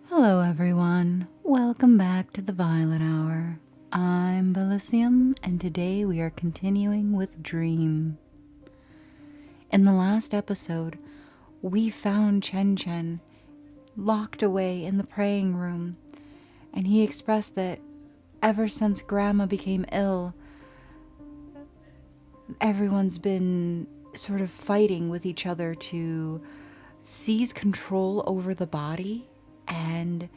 Hello everyone, welcome back to the Violet Hour. I'm Bilicium, and today we are continuing with Dream. In the last episode, we found Chen Chen locked away in the praying room, and he expressed that ever since Grandma became ill, everyone's been sort of fighting with each other to seize control over the body, and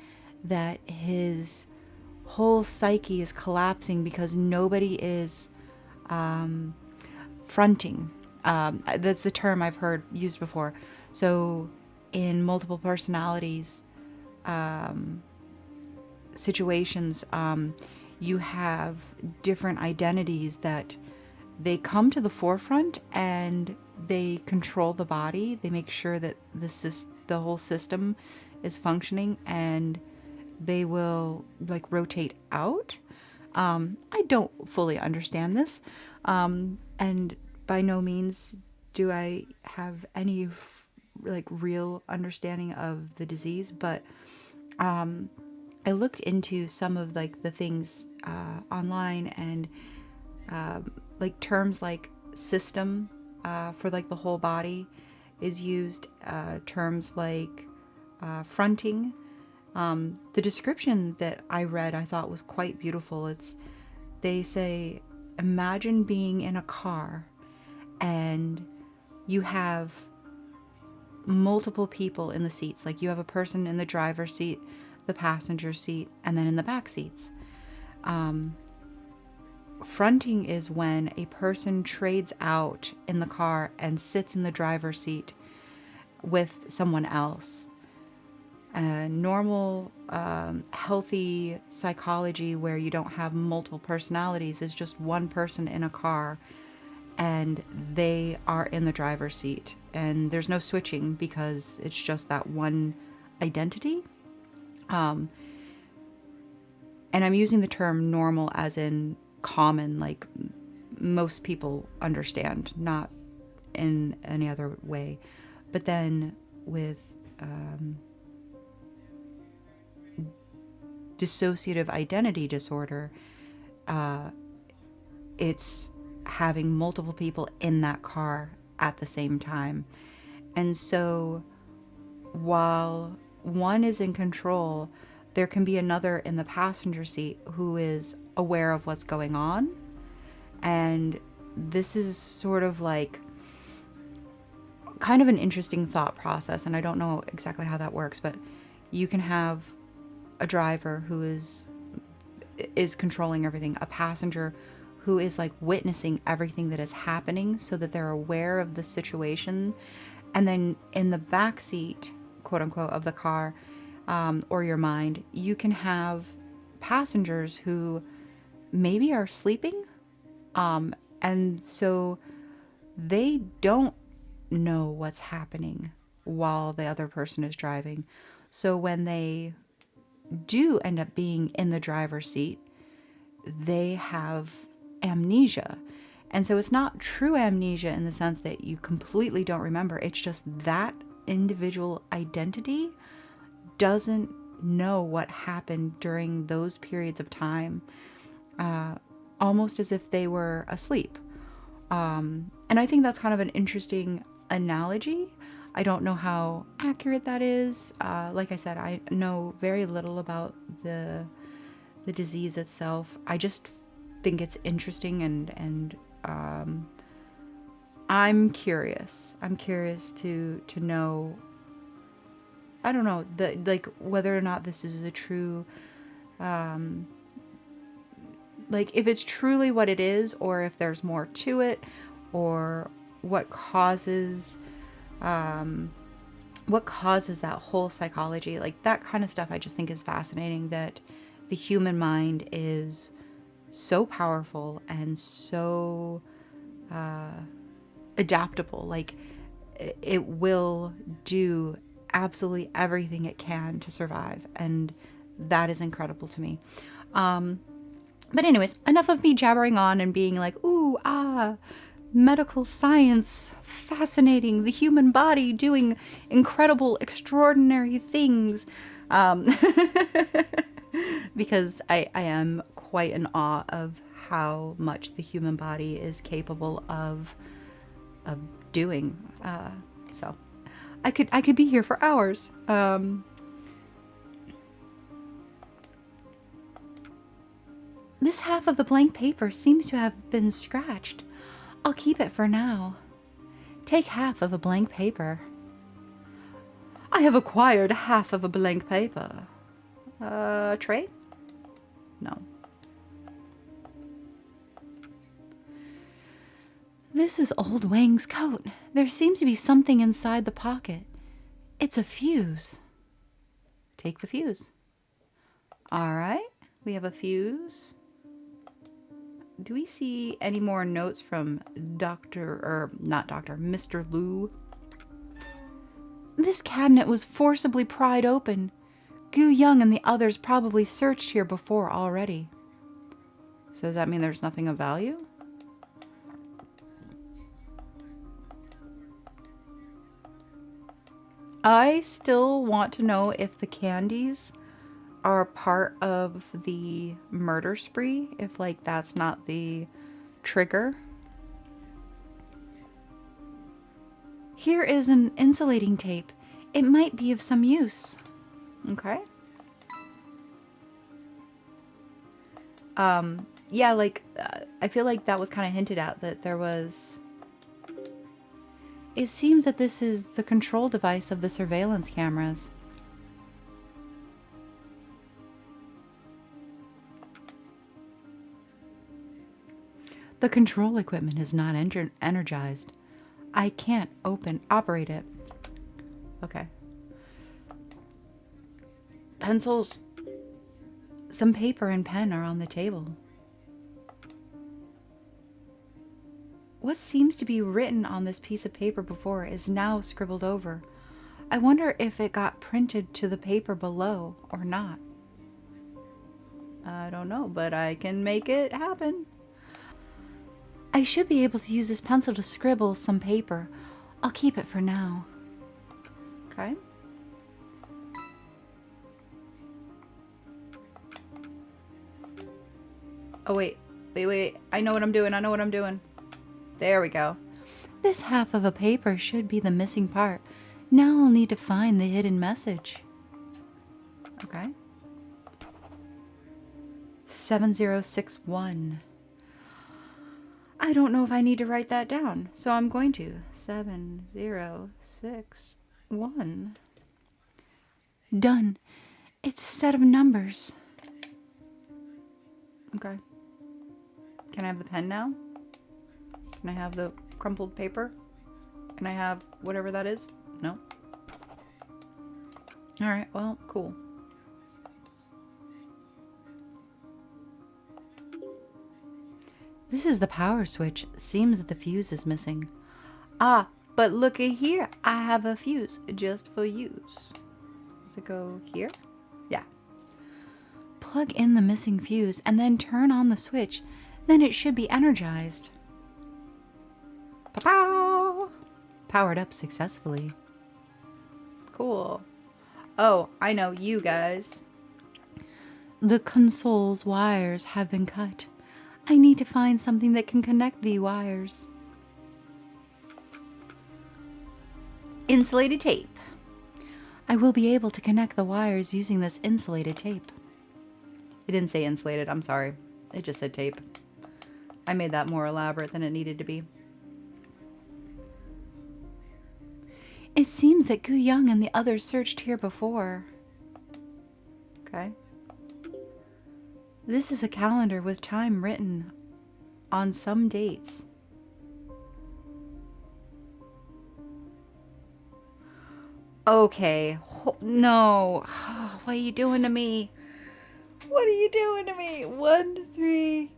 that his whole psyche is collapsing because nobody is fronting. That's the term I've heard used before. So, in multiple personalities situations, you have different identities that they come to the forefront and they control the body. They make sure that the whole system is functioning, and they will like rotate out. I don't fully understand this, and by no means do I have any like real understanding of the disease, but I looked into some of like the things online, and like terms like system for like the whole body is used. Terms like fronting. The description that I read I thought was quite beautiful. They say, imagine being in a car and you have multiple people in the seats. Like you have a person in the driver's seat, the passenger seat, and then in the back seats. Fronting is when a person trades out in the car and sits in the driver's seat with someone else. Normal, healthy psychology where you don't have multiple personalities is just one person in a car and they are in the driver's seat. And there's no switching because it's just that one identity. And I'm using the term normal as in common, like most people understand, not in any other way. But then with dissociative identity disorder, it's having multiple people in that car at the same time. And so while one is in control, there can be another in the passenger seat who is aware of what's going on. And this is sort of like kind of an interesting thought process, and I don't know exactly how that works, but you can have a driver who is controlling everything, a passenger who is like witnessing everything that is happening so that they're aware of the situation. And then in the back seat, quote unquote, of the car, or your mind, you can have passengers who maybe are sleeping, and so they don't know what's happening while the other person is driving. So when they do end up being in the driver's seat, they have amnesia. And so it's not true amnesia in the sense that you completely don't remember. It's just that individual identity doesn't know what happened during those periods of time, almost as if they were asleep. And I think that's kind of an interesting analogy. I don't know how accurate that is. Like I said, I know very little about the disease itself. I just think it's interesting, and I'm curious. I'm curious to know. I don't know whether or not this is a true, like if it's truly what it is, or if there's more to it, or what causes that whole psychology. Like that kind of stuff I just think is fascinating, that the human mind is so powerful and so adaptable. Like it will do absolutely everything it can to survive, and that is incredible to me. But anyways, enough of me jabbering on and being like, ooh, medical science, fascinating, the human body doing incredible, extraordinary things. Because I am quite in awe of how much the human body is capable of doing. So I could be here for hours. This half of the blank paper seems to have been scratched. I'll keep it for now. Take half of a blank paper. I have acquired half of a blank paper. Tray? No. This is old Wang's coat. There seems to be something inside the pocket. It's a fuse. Take the fuse. All right, we have a fuse. Do we see any more notes from Mr. Liu? This cabinet was forcibly pried open. Gu Young and the others probably searched here before already. So does that mean there's nothing of value? I still want to know if the candies are part of the murder spree, if like that's not the trigger. Here is an insulating tape. It might be of some use. Okay. Yeah, like I feel like that was kind of hinted at, that there was. It seems that this is the control device of the surveillance cameras. The control equipment is not energized. I can't operate it. Okay. Pencils. Some paper and pen are on the table. What seems to be written on this piece of paper before is now scribbled over. I wonder if it got printed to the paper below or not. I don't know, but I can make it happen. I should be able to use this pencil to scribble some paper. I'll keep it for now. Okay. Oh, wait. I know what I'm doing. There we go. This half of a paper should be the missing part. Now I'll need to find the hidden message. Okay. 7061. I don't know if I need to write that down, so I'm going to. 7061. Done. It's a set of numbers. Okay. Can I have the pen now? Can I have the crumpled paper? Can I have whatever that is? No. Alright, well, cool. This is the power switch. Seems that the fuse is missing. Ah, but looky here. I have a fuse just for use. Does it go here? Yeah. Plug in the missing fuse and then turn on the switch. Then it should be energized. Pow! Powered up successfully. Cool. Oh, I know you guys. The console's wires have been cut. I need to find something that can connect the wires. Insulated tape. I will be able to connect the wires using this insulated tape. It didn't say insulated, I'm sorry. It just said tape. I made that more elaborate than it needed to be. It seems that Gu Young and the others searched here before. Okay. This is a calendar with time written on some dates. Okay. No. What are you doing to me? What are you doing to me? 1, 3.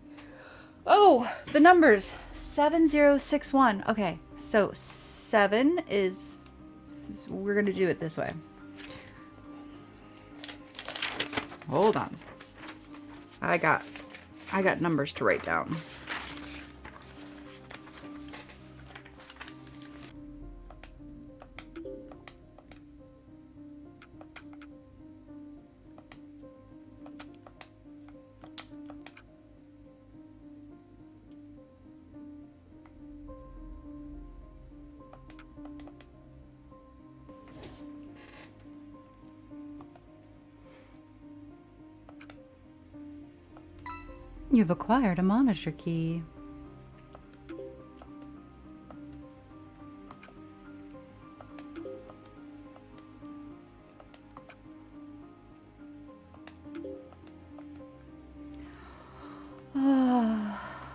Oh, the numbers. 7061. Okay. So 7 is... We're going to do it this way. Hold on. I got numbers to write down. You've acquired a monitor key.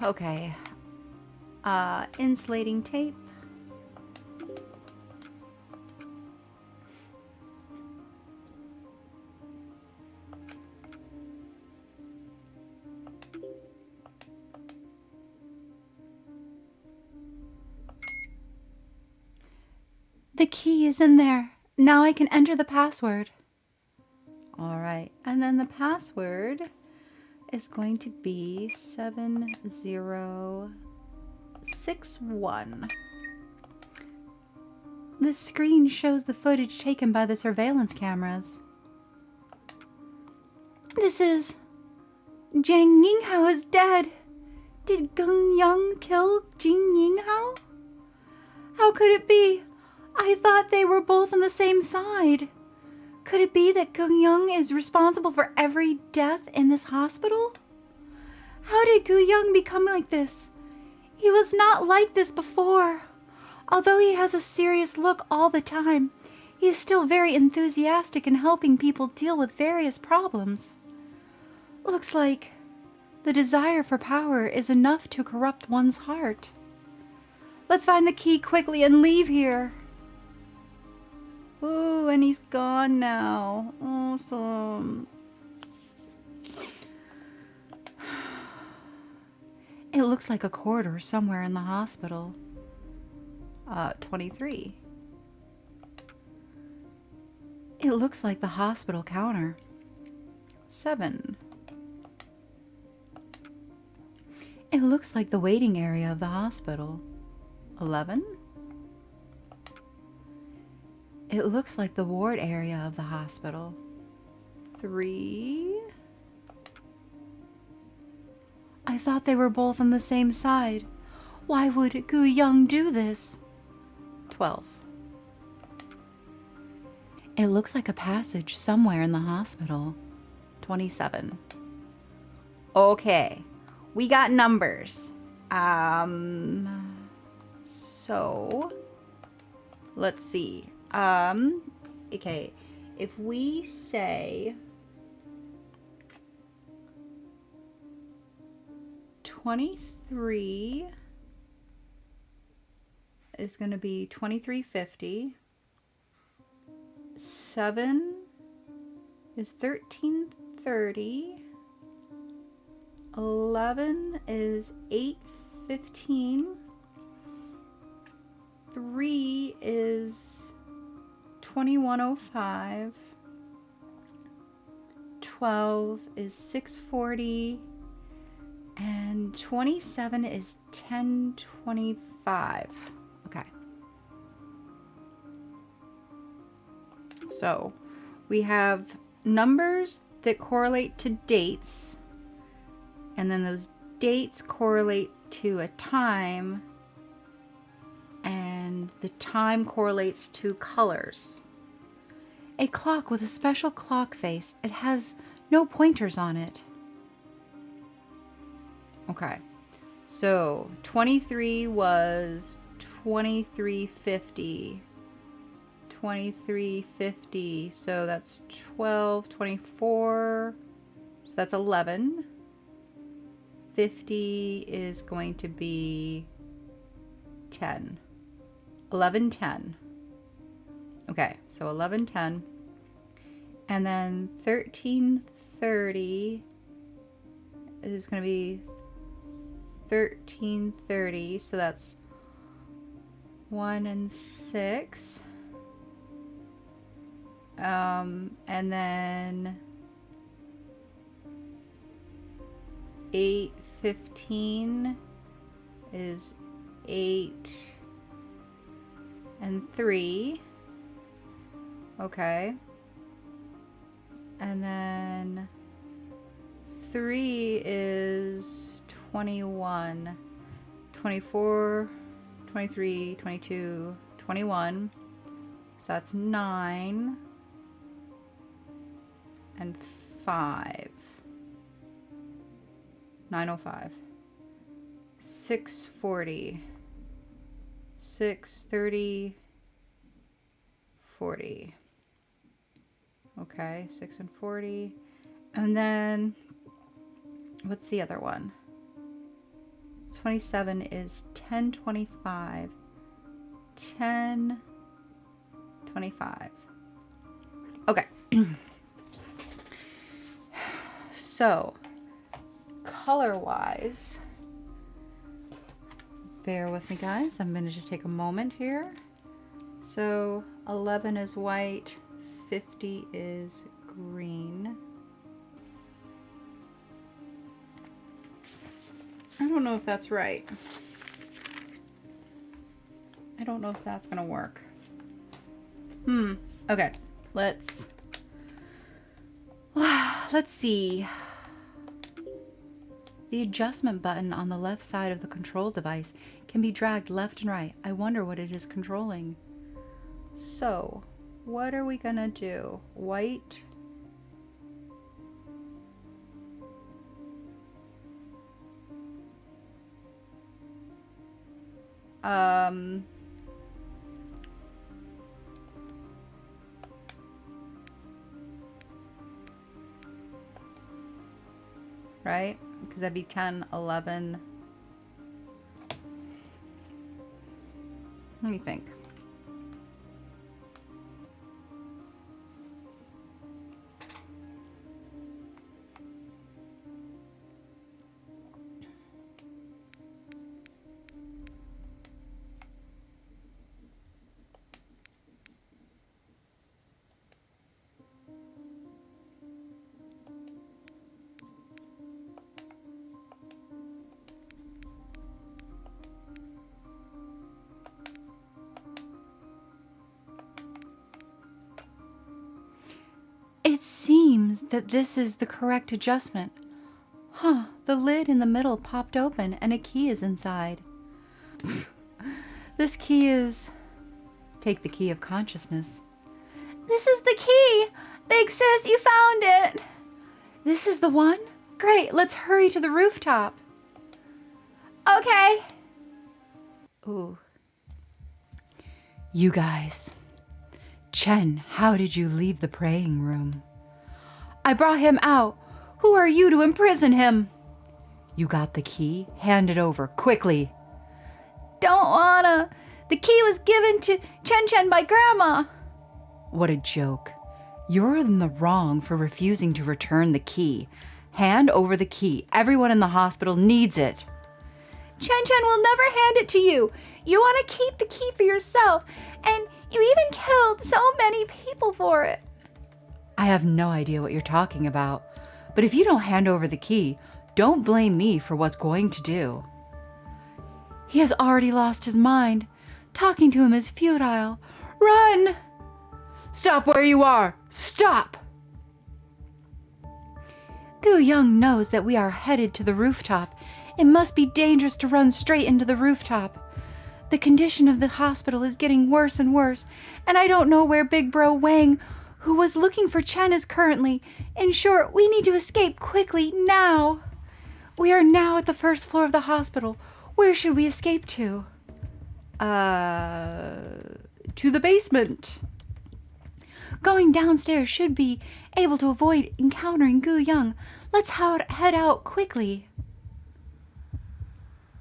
Okay. Insulating tape. The key is in there. Now I can enter the password. All right. And then the password is going to be 7061. The screen shows the footage taken by the surveillance cameras. This is... Jang Yinghao is dead. Did Gung Young kill Jing Yinghao? How could it be? I thought they were both on the same side. Could it be that Gung Young is responsible for every death in this hospital? How did Gu Young become like this? He was not like this before. Although he has a serious look all the time, he is still very enthusiastic in helping people deal with various problems. Looks like the desire for power is enough to corrupt one's heart. Let's find the key quickly and leave here. Ooh, and he's gone now. Awesome. It looks like a corridor somewhere in the hospital. 23. It looks like the hospital counter. 7. It looks like the waiting area of the hospital. 11. It looks like the ward area of the hospital. 3. I thought they were both on the same side. Why would Gu Young do this? 12. It looks like a passage somewhere in the hospital. 27. Okay, we got numbers. So let's see. Okay, if we say 23 is going to be 2350. 7 is 1330. 11 is 815. 3 is 2105. 12 is 640. And 27 is 1025. Okay. So we have numbers that correlate to dates, and then those dates correlate to a time, and the time correlates to colors. A clock with a special clock face. It has no pointers on it. Okay, so 23 was 2350. 2350, so that's 12, 24, so that's 11. 50 is going to be 10. 1110. Okay, so 1110. And then 1330 is going to be 1330, so that's 1 and 6. And then 815 is 8 and 3. Okay. And then 3 is 21, 24, 23, 22, 21. So that's 9 and 5. 9:05. 6:40. 6:30. 40. Okay, 6 and 40. And then, what's the other one? 27 is 10:25. 10:25. Okay. So, color-wise, bear with me, guys. I'm going to just take a moment here. So, 11 is white, 50 is green. I don't know if that's right. I don't know if that's going to work. Okay, let's see. The adjustment button on the left side of the control device can be dragged left and right. I wonder what it is controlling. So, what are we gonna do? White. Right? Because that'd be 10, 11. Let me think. It seems that this is the correct adjustment. Huh, the lid in the middle popped open and a key is inside. This key is... Take the key of consciousness. This is the key! Big sis, you found it! This is the one? Great, let's hurry to the rooftop. Okay. Ooh. You guys. Chen, how did you leave the praying room? I brought him out. Who are you to imprison him? You got the key? Hand it over, quickly. Don't wanna. The key was given to Chen by Grandma. What a joke. You're in the wrong for refusing to return the key. Hand over the key. Everyone in the hospital needs it. Chen will never hand it to you. You want to keep the key for yourself, and you even killed so many people for it. I have no idea what you're talking about, but if you don't hand over the key, don't blame me for what's going to do. He has already lost his mind. Talking to him is futile. Run! Stop where you are! Stop! Gu Young knows that we are headed to the rooftop. It must be dangerous to run straight into the rooftop. The condition of the hospital is getting worse and worse, and I don't know where Big Bro Wang, who was looking for Chen, is currently. In short, we need to escape quickly, now. We are now at the first floor of the hospital. Where should we escape to? To the basement. Going downstairs should be able to avoid encountering Gu Young. Let's head out quickly.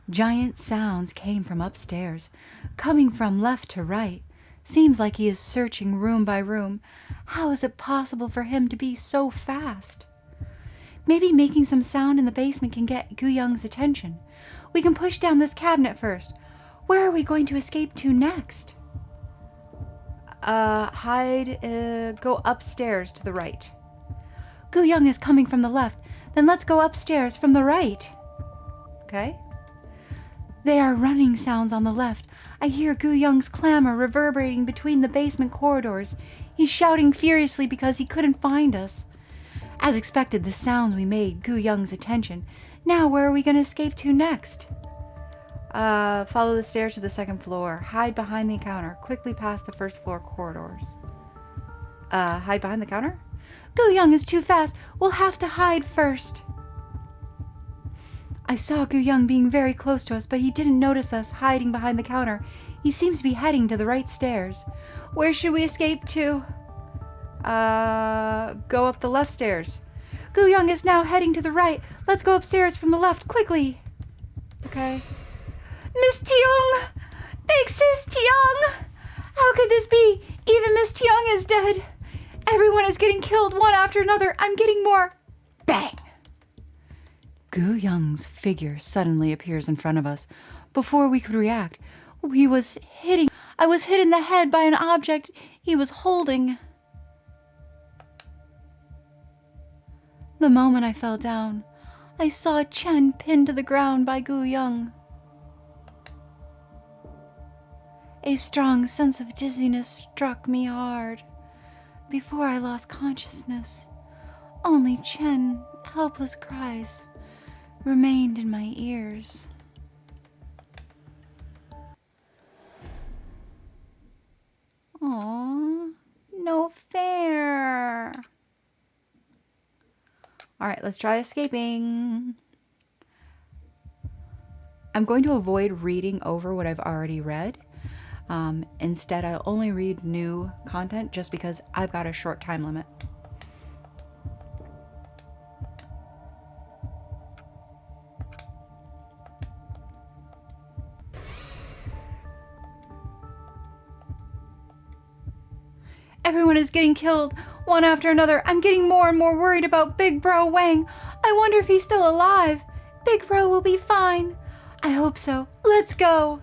Giant sounds came from upstairs, coming from left to right. Seems like he is searching room by room. How is it possible for him to be so fast? Maybe making some sound in the basement can get Gu Young's attention. We can push down this cabinet first. Where are we going to escape to next? Go upstairs to the right. Gu Young is coming from the left. Then let's go upstairs from the right. Okay? There are running sounds on the left. I hear Gu Young's clamor reverberating between the basement corridors. He's shouting furiously because he couldn't find us. As expected, the sound we made Gu Young's attention. Now, where are we going to escape to next? Follow the stairs to the second floor. Hide behind the counter. Quickly past the first floor corridors. Hide behind the counter? Gu Young is too fast. We'll have to hide first. I saw Gu Young being very close to us, but he didn't notice us hiding behind the counter. He seems to be heading to the right stairs. Where should we escape to? Go up the left stairs. Gu Young is now heading to the right. Let's go upstairs from the left, quickly. Okay. Miss Tiong! Big Sis Tiong! How could this be? Even Miss Tiong is dead. Everyone is getting killed one after another. I'm getting more. Bang! Gu Young's figure suddenly appears in front of us. Before we could react, I was hit in the head by an object he was holding. The moment I fell down, I saw Chen pinned to the ground by Gu Young. A strong sense of dizziness struck me hard. Before I lost consciousness, only Chen's helpless cries remained in my ears. Aww, no fair. All right, let's try escaping. I'm going to avoid reading over what I've already read. Instead, I'll only read new content just because I've got a short time limit. Everyone is getting killed, one after another. I'm getting more and more worried about Big Bro Wang. I wonder if he's still alive. Big Bro will be fine. I hope so. Let's go.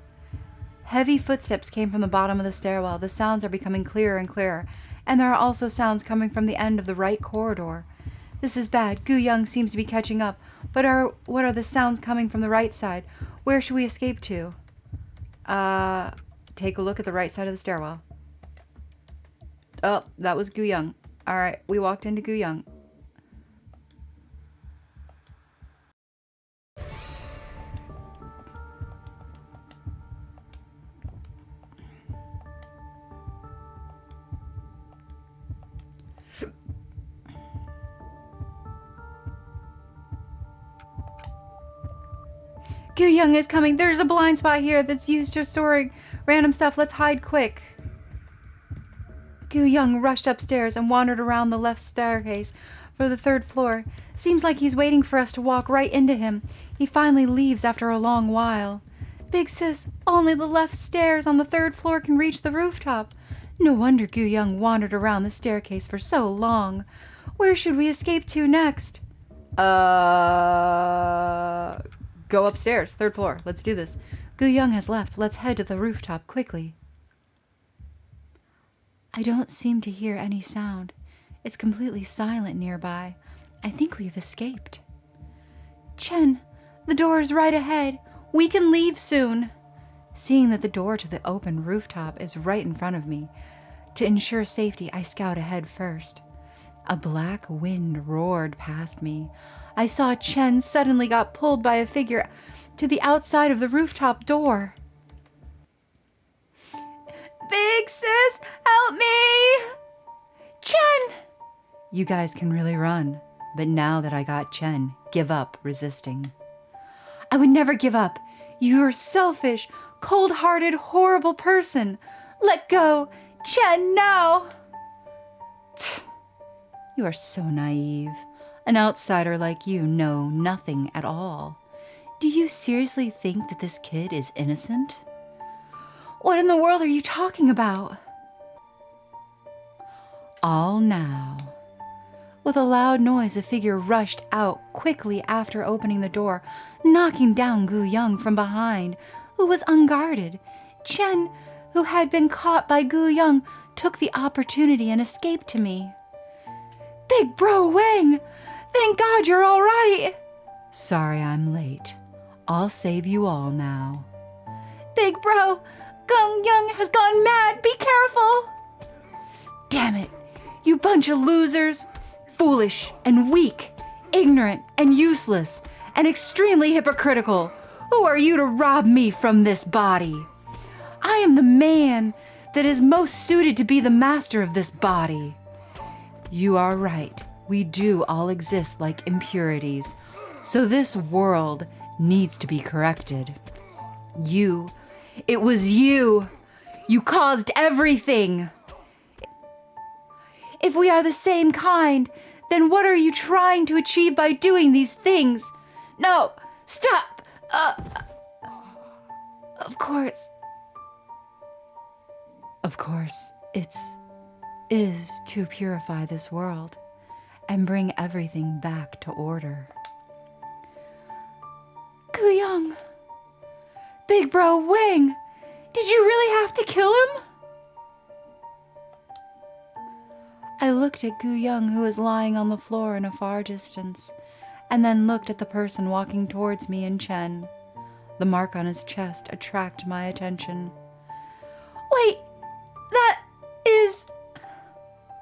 Heavy footsteps came from the bottom of the stairwell. The sounds are becoming clearer and clearer, and there are also sounds coming from the end of the right corridor. This is bad. Gu Young seems to be catching up, but what are the sounds coming from the right side? Where should we escape to? Take a look at the right side of the stairwell. Oh, that was Gu Young. All right, we walked into Gu Young. Gu Young is coming. There's a blind spot here that's used to storing random stuff. Let's hide quick. Gu Young rushed upstairs and wandered around the left staircase for the third floor. Seems like he's waiting for us to walk right into him. He finally leaves after a long while. Big Sis, only the left stairs on the third floor can reach the rooftop. No wonder Gu Young wandered around the staircase for so long. Where should we escape to next? Go upstairs, third floor. Let's do this. Gu Young has left. Let's head to the rooftop quickly. I don't seem to hear any sound. It's completely silent nearby. I think we've escaped. Chen, the door is right ahead. We can leave soon. Seeing that the door to the open rooftop is right in front of me, to ensure safety, I scout ahead first. A black wind roared past me. I saw Chen suddenly got pulled by a figure to the outside of the rooftop door. Big Sis, help me! Chen! You guys can really run, but now that I got Chen, give up resisting. I would never give up. You're selfish, cold-hearted, horrible person. Let go. Chen, now! You are so naive. An outsider like you know nothing at all. Do you seriously think that this kid is innocent? What in the world are you talking about? All now. With a loud noise, a figure rushed out quickly after opening the door, knocking down Gu Young from behind, who was unguarded. Chen, who had been caught by Gu Young, took the opportunity and escaped to me. Big Bro Wang! Thank God you're all right! Sorry I'm late. I'll save you all now. Big Bro, Gu Young has gone mad! Be careful! Damn it! You bunch of losers! Foolish and weak, ignorant and useless, and extremely hypocritical. Who are you to rob me from this body? I am the man that is most suited to be the master of this body. You are right. We do all exist like impurities. So this world needs to be corrected. It was you. You caused everything. If we are the same kind, then what are you trying to achieve by doing these things? No, stop. Of course, it is to purify this world and bring everything back to order. Gu-young, Big Bro Wang, did you really have to kill him? I looked at Gu-young, who was lying on the floor in a far distance, and then looked at the person walking towards me in Chen. The mark on his chest attracted my attention. Wait, that is...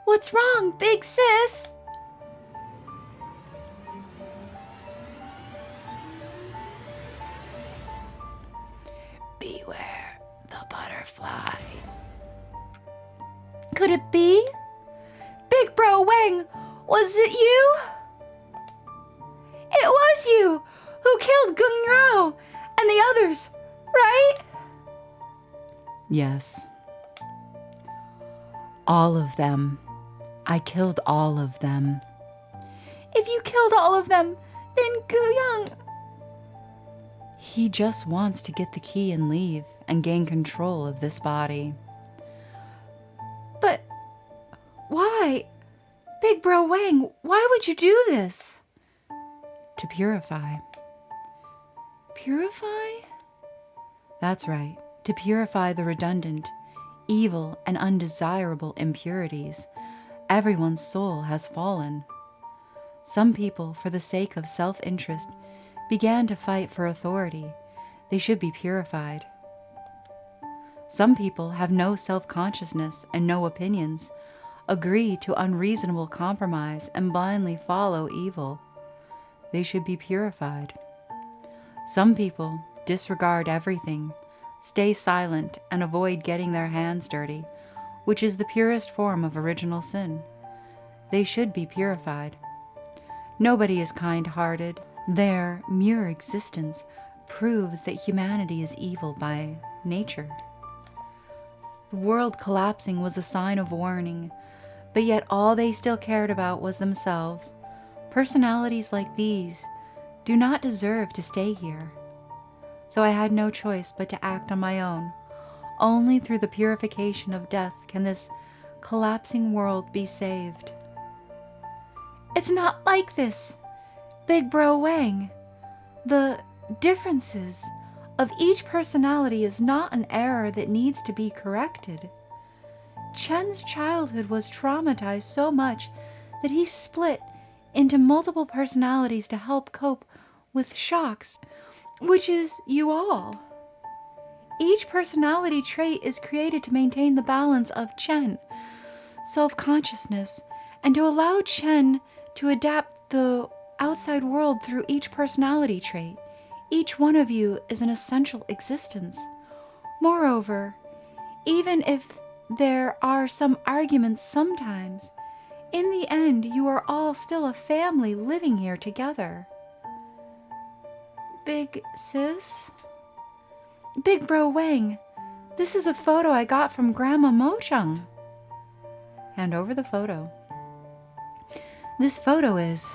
What's wrong, big sis? Beware the butterfly. Could it be? Big Bro Wang, was it you? It was you who killed Gung Rao and the others, right? Yes. All of them. I killed all of them. If you killed all of them, then Gu-young... He just wants to get the key and leave and gain control of this body. But why? Big Bro Wang, why would you do this? To purify. Purify? That's right, to purify the redundant, evil, and undesirable impurities. Everyone's soul has fallen. Some people, for the sake of self-interest, began to fight for authority. They should be purified. Some people have no self-consciousness and no opinions, agree to unreasonable compromise, and blindly follow evil. They should be purified. Some people disregard everything, stay silent, and avoid getting their hands dirty, which is the purest form of original sin. They should be purified. Nobody is kind-hearted. Their mere existence proves that humanity is evil by nature. The world collapsing was a sign of warning, but yet all they still cared about was themselves. Personalities like these do not deserve to stay here. So I had no choice but to act on my own. Only through the purification of death can this collapsing world be saved. It's not like this, Big Bro Wang. The differences of each personality is not an error that needs to be corrected. Chen's childhood was traumatized so much that he split into multiple personalities to help cope with shocks, which is you all. Each personality trait is created to maintain the balance of Chen, self-consciousness, and to allow Chen to adapt the outside world through each personality trait. Each one of you is an essential existence. Moreover, even if there are some arguments sometimes, in the end, you are all still a family living here together. Big sis? Big Bro Wang, this is a photo I got from Grandma Mochung. Hand over the photo. This photo is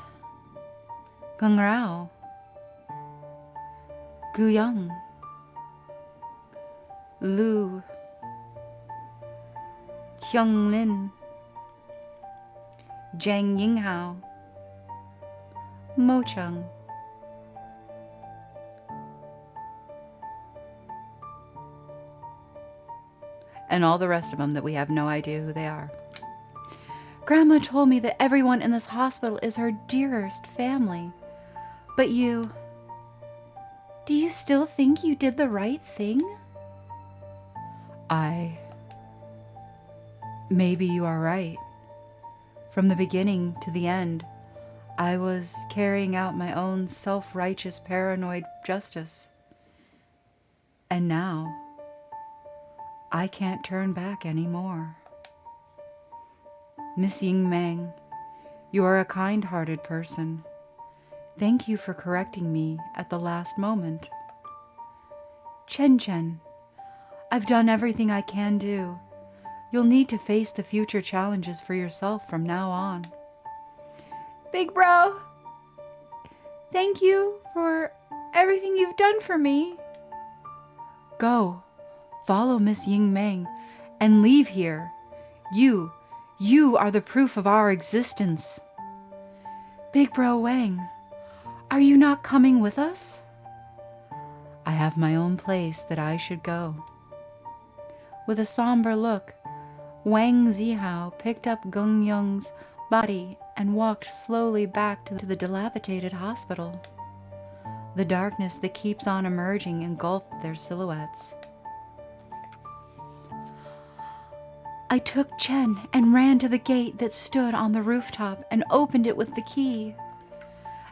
Gung Rao, Gu-young, Lu, Kyung Lin, Zhang Yinghao, Mochung. And all the rest of them that we have no idea who they are. Grandma told me that everyone in this hospital is her dearest family. But do you still think you did the right thing? Maybe you are right. From the beginning to the end, I was carrying out my own self-righteous paranoid justice. And now, I can't turn back anymore. Miss Ying Meng, you are a kind-hearted person. Thank you for correcting me at the last moment. Chen Chen, I've done everything I can do. You'll need to face the future challenges for yourself from now on. Big bro, thank you for everything you've done for me. Go, follow Miss Ying Meng, and leave here. You are the proof of our existence. Big bro Wang, are you not coming with us? I have my own place that I should go. With a somber look, Wang Zihao picked up Geng Yong's body and walked slowly back to the dilapidated hospital. The darkness that keeps on emerging engulfed their silhouettes. I took Chen and ran to the gate that stood on the rooftop and opened it with the key.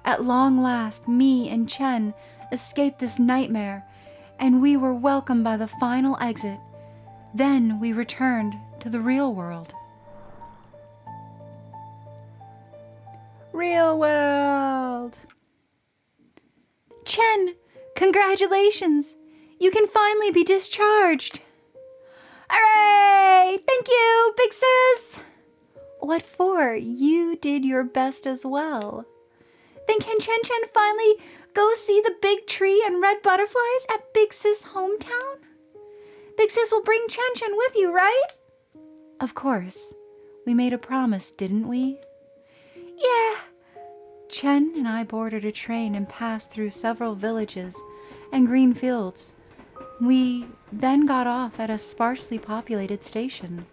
At long last, me and Chen escaped this nightmare, and we were welcomed by the final exit. Then we returned to the real world. Real world! Chen, congratulations! You can finally be discharged! Hooray! Thank you, big sis! What for? You did your best as well. Then can Chen Chen finally go see the big tree and red butterflies at Big Sis' hometown? Big Sis will bring Chen Chen with you, right? Of course. We made a promise, didn't we? Yeah. Chen and I boarded a train and passed through several villages and green fields. We then got off at a sparsely populated station.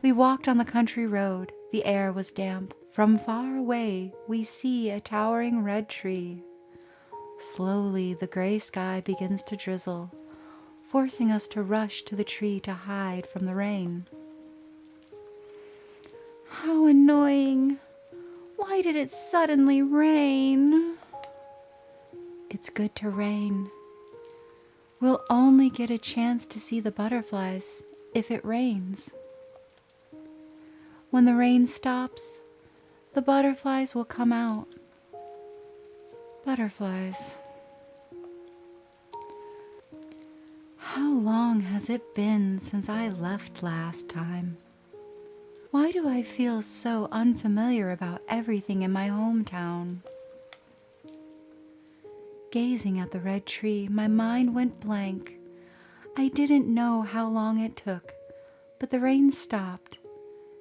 We walked on the country road. The air was damp. From far away, we see a towering red tree. Slowly, the gray sky begins to drizzle, forcing us to rush to the tree to hide from the rain. How annoying! Why did it suddenly rain? It's good to rain. We'll only get a chance to see the butterflies if it rains. When the rain stops, the butterflies will come out. Butterflies. How long has it been since I left last time? Why do I feel so unfamiliar about everything in my hometown? Gazing at the red tree, my mind went blank. I didn't know how long it took, but the rain stopped.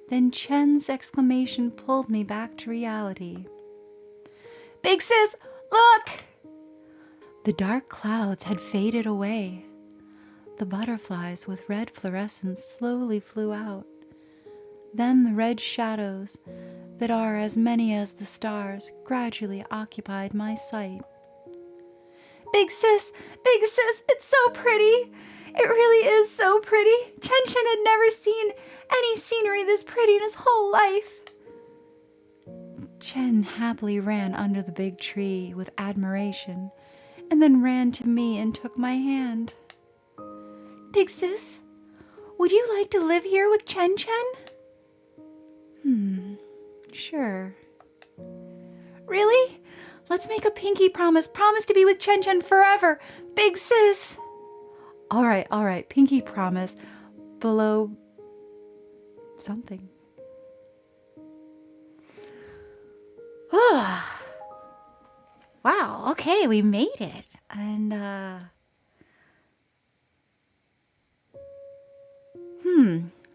Then Chen's exclamation pulled me back to reality. Big sis, look! The dark clouds had faded away. The butterflies with red fluorescence slowly flew out. Then the red shadows, that are as many as the stars, gradually occupied my sight. Big sis, it's so pretty. It really is so pretty. Chen Chen had never seen any scenery this pretty in his whole life. Chen happily ran under the big tree with admiration, and then ran to me and took my hand. Big sis, would you like to live here with Chen Chen? Sure. Really? Let's make a pinky promise. Promise to be with Chen Chen forever. Big sis. All right. Pinky promise. Below something. Wow. Okay, we made it. And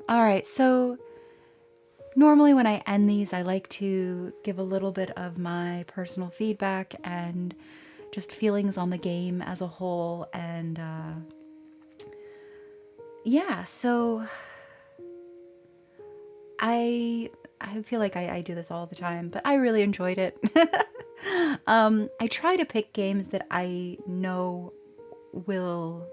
all right. So normally when I end these, I like to give a little bit of my personal feedback and just feelings on the game as a whole. And yeah, so I feel like I do this all the time, but I really enjoyed it. I try to pick games that I know will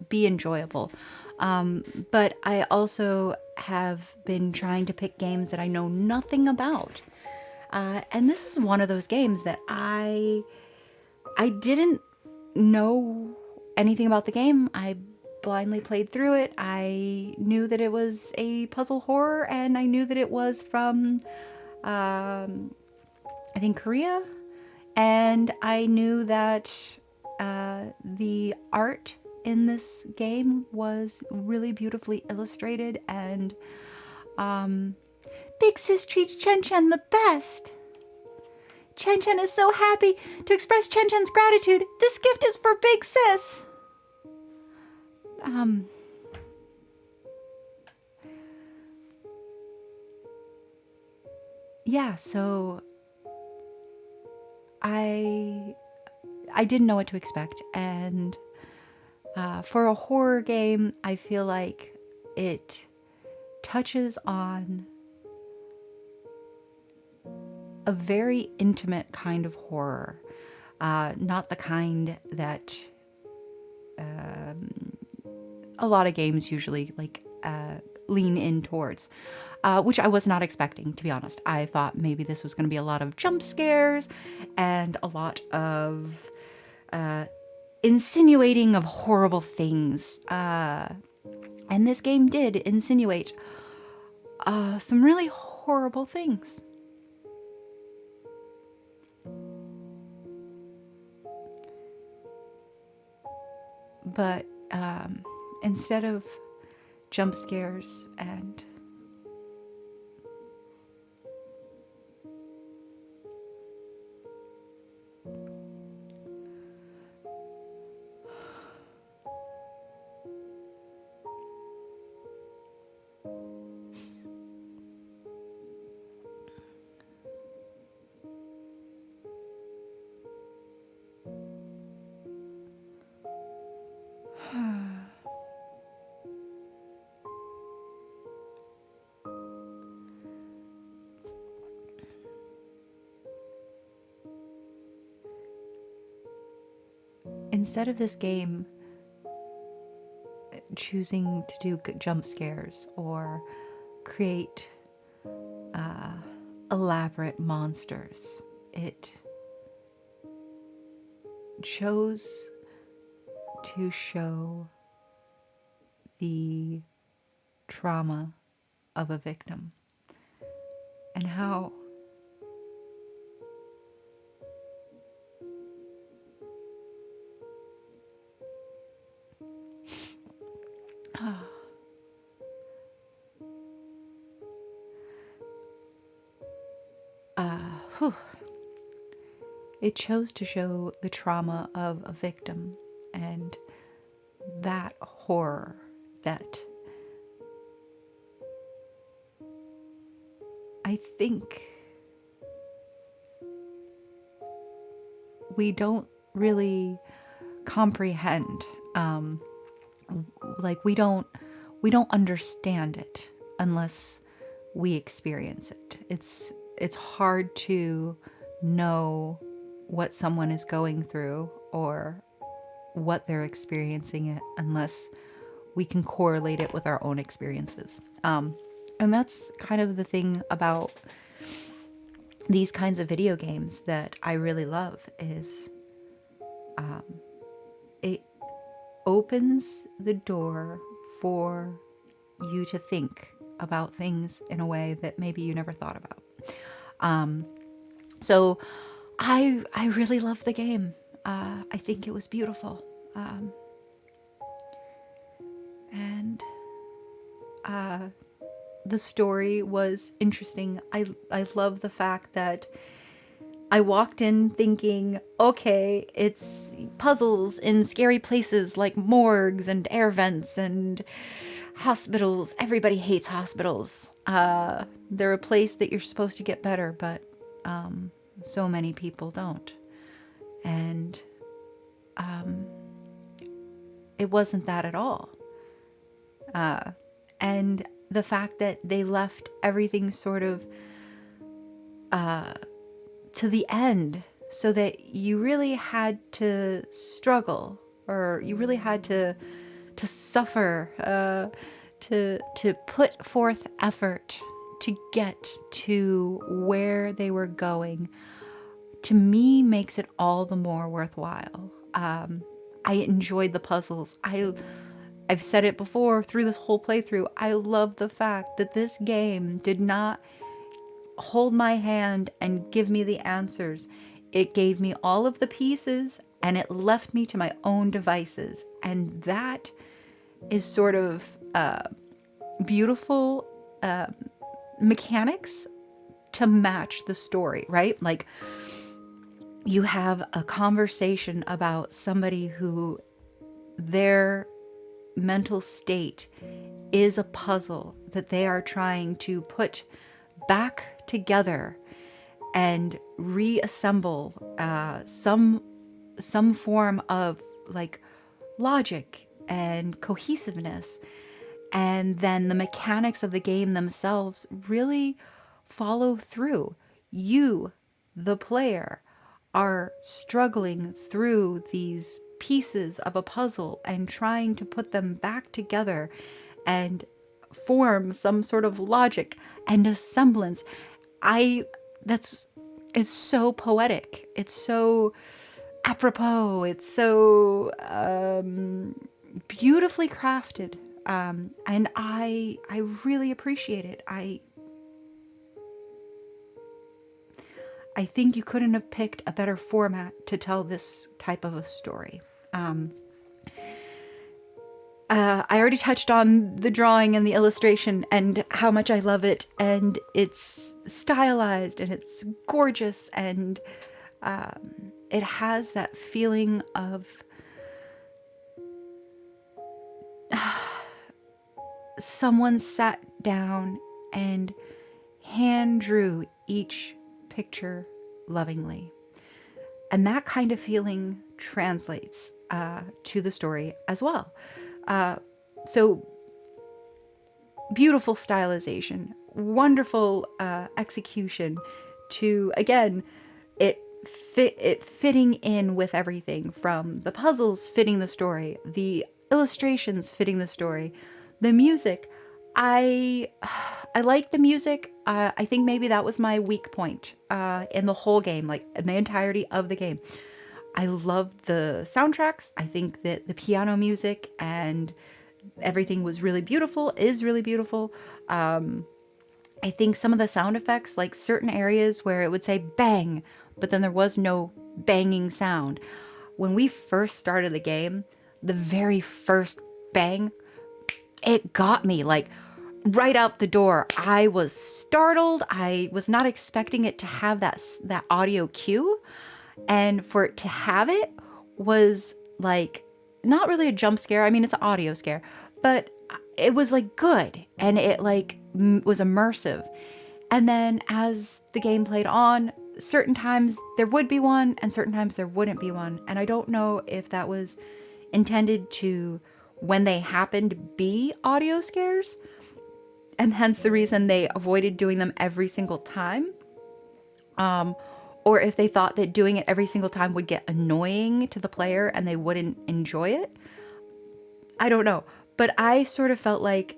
be enjoyable. But I also have been trying to pick games that I know nothing about. And this is one of those games that I didn't know anything about the game. I blindly played through it. I knew that it was a puzzle horror, and I knew that it was from, I think, Korea. And I knew that the art in this game was really beautifully illustrated, and Big Sis treats Chen Chen the best. Chen Chen is so happy to express Chen Chen's gratitude. This gift is for Big Sis. Yeah, so I didn't know what to expect, and for a horror game, I feel like it touches on a very intimate kind of horror, not the kind that a lot of games usually lean in towards, which I was not expecting, to be honest. I thought maybe this was going to be a lot of jump scares and a lot of insinuating of horrible things. And this game did insinuate some really horrible things. But instead of jump scares and instead of this game choosing to do jump scares or create elaborate monsters, it chose to show the trauma of a victim and how it chose to show the trauma of a victim and that horror that I think we don't really comprehend. We don't understand it unless we experience it. It's hard to know what someone is going through or what they're experiencing it unless we can correlate it with our own experiences. And that's kind of the thing about these kinds of video games that I really love is it opens the door for you to think about things in a way that maybe you never thought about. So I really love the game. I think it was beautiful. And the story was interesting. I love the fact that I walked in thinking, okay, it's puzzles in scary places like morgues and air vents and hospitals. Everybody hates hospitals. They're a place that you're supposed to get better, but so many people don't. And it wasn't that at all. And the fact that they left everything sort of to the end so that you really had to struggle or you really had to suffer, to put forth effort to get to where they were going, to me makes it all the more worthwhile. I enjoyed the puzzles. I've said it before through this whole playthrough. I love the fact that this game did not hold my hand and give me the answers. it gave me all of the pieces and it left me to my own devices. And that is sort of beautiful mechanics to match the story, right? Like, you have a conversation about somebody who their mental state is a puzzle that they are trying to put back together and reassemble some form of like logic and cohesiveness. And then the mechanics of the game themselves really follow through. You, the player, are struggling through these pieces of a puzzle and trying to put them back together and form some sort of logic and a semblance. It's so poetic. It's so apropos. It's so beautifully crafted. And I really appreciate it. I think you couldn't have picked a better format to tell this type of a story. I already touched on the drawing and the illustration and how much I love it, and it's stylized and it's gorgeous, and it has that feeling of someone sat down and hand drew each picture lovingly. And that kind of feeling translates to the story as well. So beautiful stylization, wonderful execution to, again, it fitting in with everything from the puzzles fitting the story, the illustrations fitting the story, the music. I like the music. I think maybe that was my weak point in the whole game, like in the entirety of the game. I love the soundtracks. I think that the piano music and everything was really beautiful, is really beautiful. I think some of the sound effects, like certain areas where it would say bang, but then there was no banging sound. When we first started the game, the very first bang, it got me like right out the door. I was startled. I was not expecting it to have that audio cue. And for it to have it was like not really a jump scare. I mean, it's an audio scare, but it was like good. And it like was immersive. And then as the game played on, certain times there would be one and certain times there wouldn't be one. And I don't know if that was intended to, when they happened, be audio scares, and hence the reason they avoided doing them every single time. Or if they thought that doing it every single time would get annoying to the player and they wouldn't enjoy it. I don't know. But I sort of felt like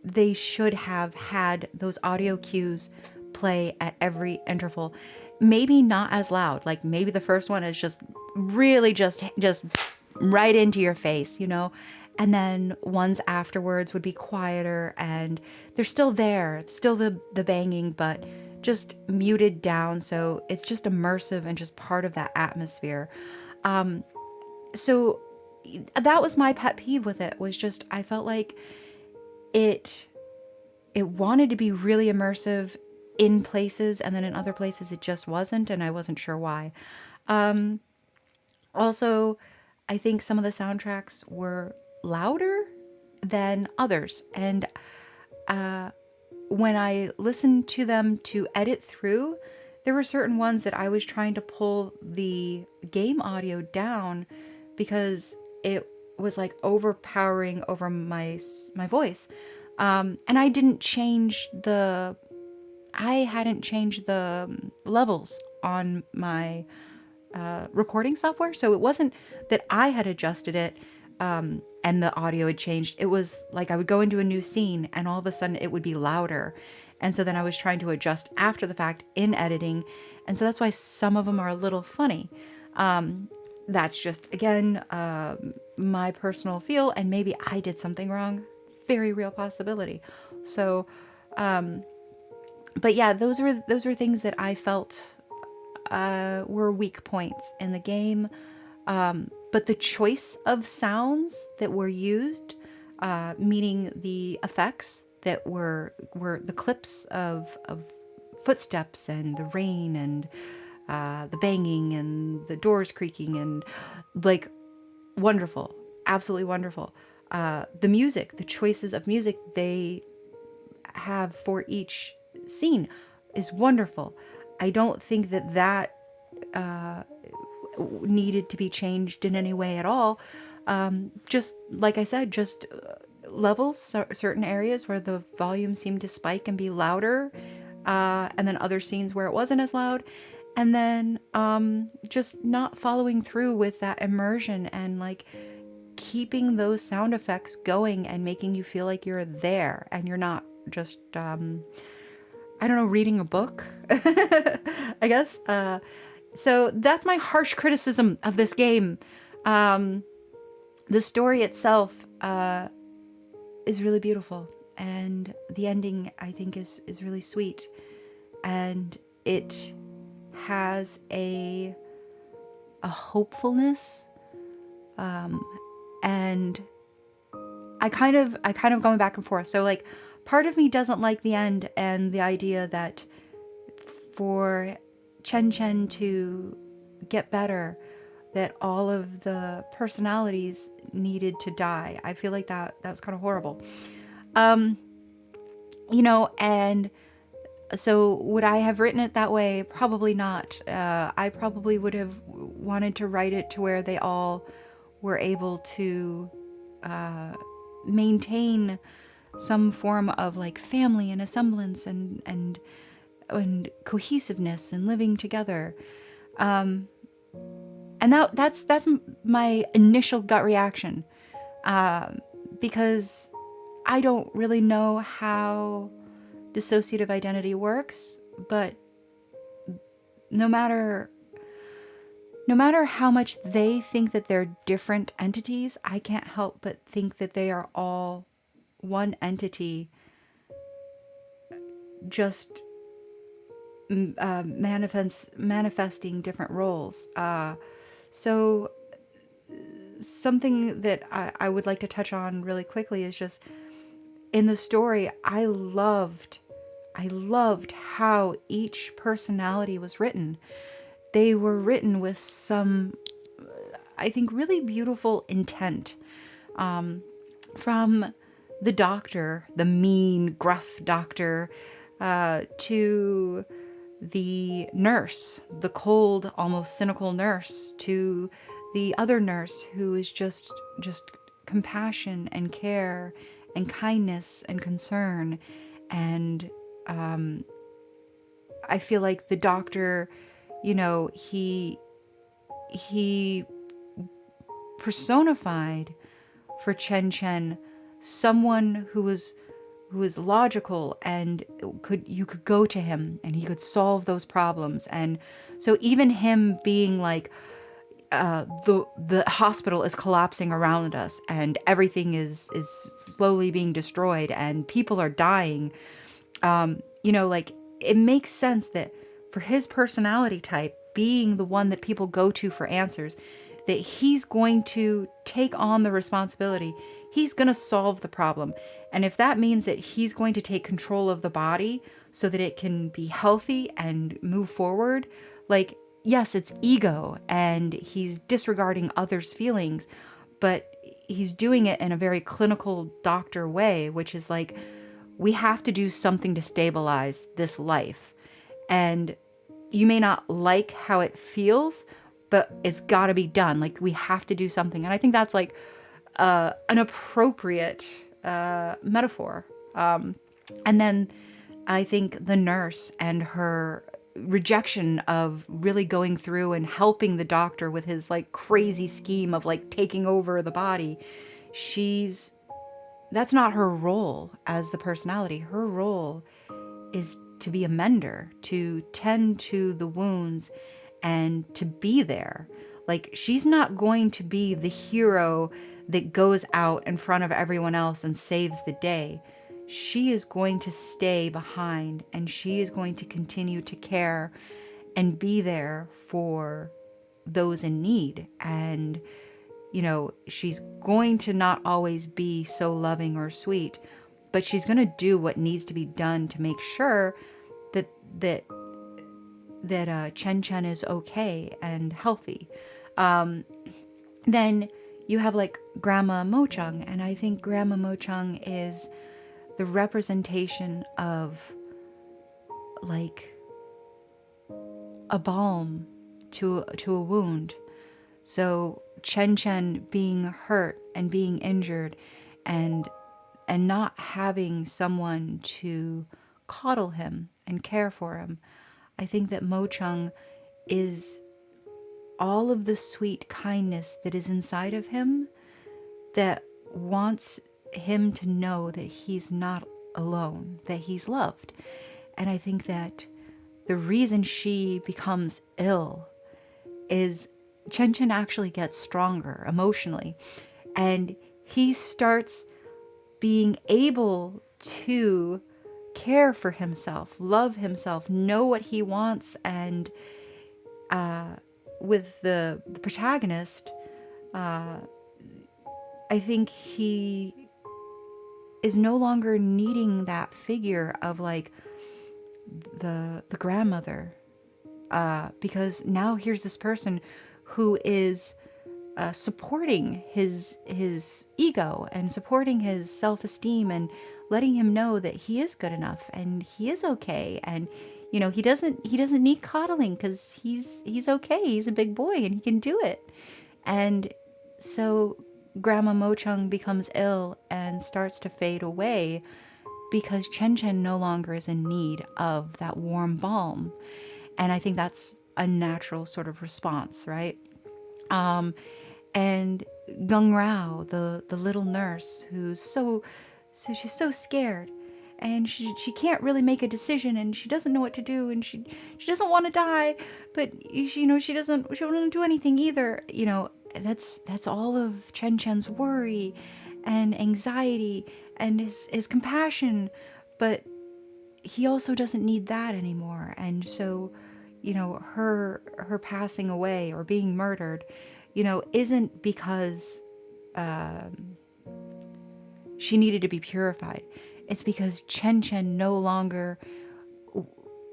they should have had those audio cues play at every interval. Maybe not as loud. Like maybe the first one is just really just right into your face, you know? And then ones afterwards would be quieter and they're still there. It's still the banging, but just muted down. So it's just immersive and just part of that atmosphere. So that was my pet peeve with it, was just, I felt like it wanted to be really immersive in places, and then in other places it just wasn't, and I wasn't sure why. Also, I think some of the soundtracks were louder than others, and when I listened to them to edit through, there were certain ones that I was trying to pull the game audio down because it was like overpowering over my voice. And I hadn't changed the levels on my recording software. So it wasn't that I had adjusted it and the audio had changed. It was like I would go into a new scene and all of a sudden it would be louder. And so then I was trying to adjust after the fact in editing. And so that's why some of them are a little funny. That's just, again, my personal feel, and maybe I did something wrong. Very real possibility. So, but yeah, those were things that I felt were weak points in the game. But the choice of sounds that were used, meaning the effects that were the clips of footsteps and the rain and the banging and the doors creaking and like wonderful, absolutely wonderful. The music, the choices of music they have for each scene is wonderful. I don't think that needed to be changed in any way at all. Just like I said, just levels, certain areas where the volume seemed to spike and be louder, and then other scenes where it wasn't as loud. And then just not following through with that immersion and like keeping those sound effects going and making you feel like you're there and you're not just I don't know, reading a book, I guess. So that's my harsh criticism of this game. The story itself is really beautiful, and the ending I think is really sweet, and it has a hopefulness, and I kind of going back and forth. So like, part of me doesn't like the end and the idea that for Chen Chen to get better, that all of the personalities needed to die. I feel like that was kind of horrible. And so would I have written it that way? Probably not. I probably would have wanted to write it to where they all were able to maintain some form of like family and a semblance and cohesiveness and living together. And that's my initial gut reaction, because I don't really know how dissociative identity works, but no matter how much they think that they're different entities, I can't help but think that they are all one entity, just manifesting different roles. So something that I would like to touch on really quickly is just in the story, I loved how each personality was written. They were written with some, I think, really beautiful intent. From the doctor, the mean, gruff doctor, to the nurse, the cold, almost cynical nurse, to the other nurse who is just compassion and care and kindness and concern. And I feel like the doctor, he personified for Chen Chen someone who was logical, and you could go to him and he could solve those problems. And so even him being like, the hospital is collapsing around us and everything is slowly being destroyed and people are dying, like it makes sense that for his personality type, being the one that people go to for answers, that he's going to take on the responsibility. He's going to solve the problem. And if that means that he's going to take control of the body so that it can be healthy and move forward, like, yes, it's ego and he's disregarding others' feelings, but he's doing it in a very clinical doctor way, which is like, we have to do something to stabilize this life. And you may not like how it feels, but it's got to be done. Like, we have to do something. And I think that's like an appropriate metaphor. And then I think the nurse and her rejection of really going through and helping the doctor with his like crazy scheme of like taking over the body, that's not her role as the personality. Her role is to be a mender, to tend to the wounds and to be there. Like, she's not going to be the hero that goes out in front of everyone else and saves the day. She is going to stay behind and she is going to continue to care and be there for those in need. And, she's going to not always be so loving or sweet, but she's going to do what needs to be done to make sure that that Chen Chen is okay and healthy. Then you have like Grandma Mo Chung, and I think Grandma Mo Chung is the representation of like a balm to a wound. So Chen Chen being hurt and being injured, and not having someone to coddle him and care for him. I think that Mo Chung is all of the sweet kindness that is inside of him, that wants him to know that he's not alone, that he's loved. And I think that the reason she becomes ill is Chen Chen actually gets stronger emotionally, and he starts being able to care for himself, love himself, know what he wants. And with the protagonist, I think he is no longer needing that figure of like the grandmother, because now here's this person who is supporting his ego and supporting his self-esteem and letting him know that he is good enough and he is okay. And he doesn't need coddling because he's okay. He's a big boy and he can do it. And so Grandma Mo Chung becomes ill and starts to fade away because Chen Chen no longer is in need of that warm balm. And I think that's a natural sort of response, right? And Gung Rao, the little nurse, who's so she's so scared, and she can't really make a decision, and she doesn't know what to do, and she doesn't want to die, but she doesn't want to do anything either. That's all of Chen Chen's worry and anxiety and his compassion, but he also doesn't need that anymore. And so, her passing away or being murdered, isn't because she needed to be purified. It's because Chen Chen no longer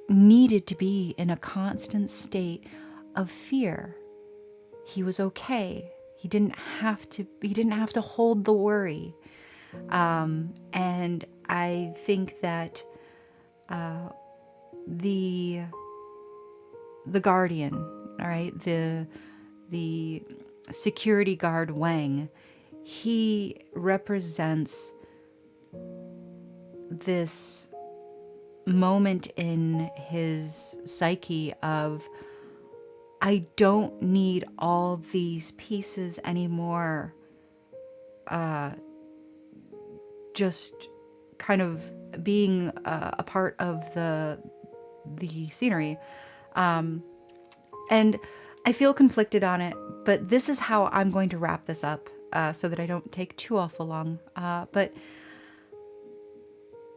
needed to be in a constant state of fear. He was okay. He didn't have to hold the worry. And I think that the guardian, all right, the security guard Wang, he represents this moment in his psyche of, I don't need all these pieces anymore, just kind of being a part of the scenery. And I feel conflicted on it, but this is how I'm going to wrap this up, so that I don't take too awful long. But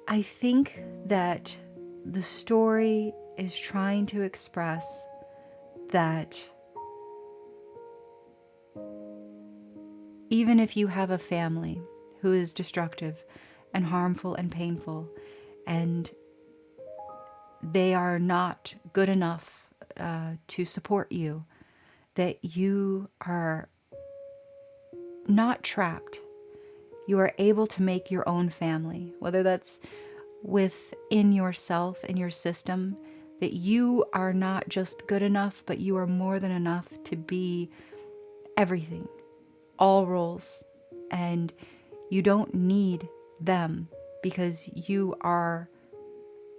I think that the story is trying to express that even if you have a family who is destructive and harmful and painful, and they are not good enough to support you, that you are not trapped. You are able to make your own family, whether that's within yourself and your system, that you are not just good enough, but you are more than enough to be everything, all roles, and you don't need them because you are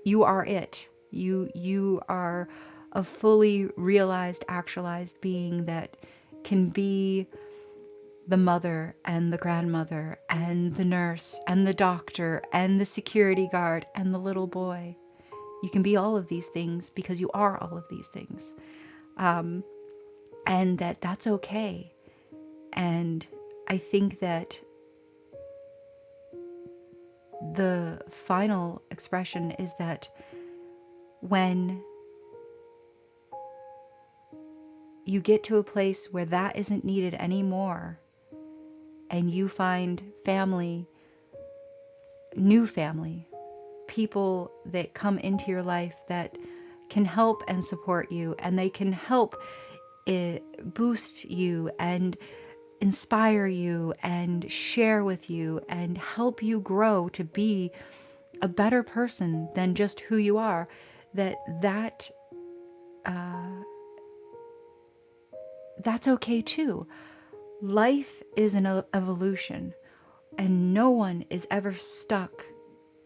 it. You are a fully realized, actualized being that can be the mother and the grandmother and the nurse and the doctor and the security guard and the little boy. You can be all of these things because you are all of these things. And that's okay. And I think that the final expression is that when you get to a place where that isn't needed anymore, and you find family, new family, people that come into your life that can help and support you, and they can help boost you and inspire you and share with you and help you grow to be a better person than just who you are, that's okay too. Life is an evolution, and no one is ever stuck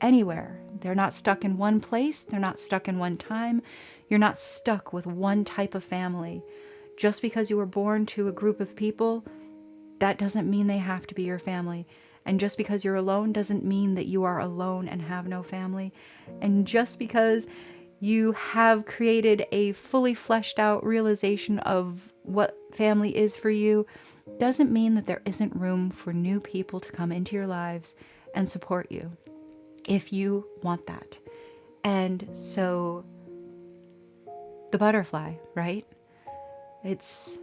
anywhere. They're not stuck in one place. They're not stuck in one time. You're not stuck with one type of family. Just because you were born to a group of people, that doesn't mean they have to be your family. And just because you're alone doesn't mean that you are alone and have no family. And just because you have created a fully fleshed out realization of what family is for you doesn't mean that there isn't room for new people to come into your lives and support you if you want that. And so the butterfly, right? It's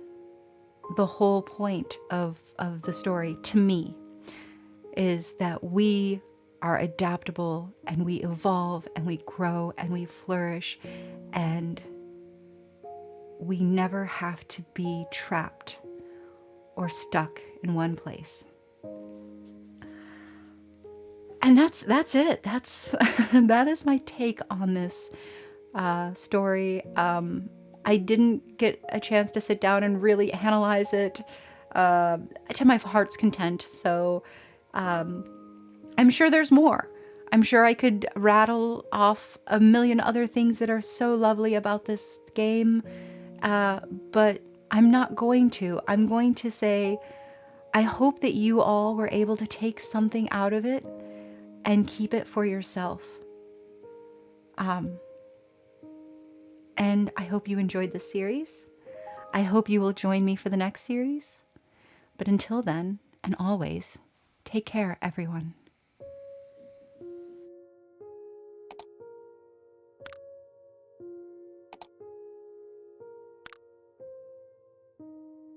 the whole point of the story to me, is that we are adaptable and we evolve and we grow and we flourish, and we never have to be trapped or stuck in one place. And that's it. That is my take on this story. I didn't get a chance to sit down and really analyze it to my heart's content. So I'm sure there's more. I'm sure I could rattle off a million other things that are so lovely about this game. But I'm not going to. I'm going to say, I hope that you all were able to take something out of it and keep it for yourself. And I hope you enjoyed this series. I hope you will join me for the next series. But until then, and always, take care, everyone.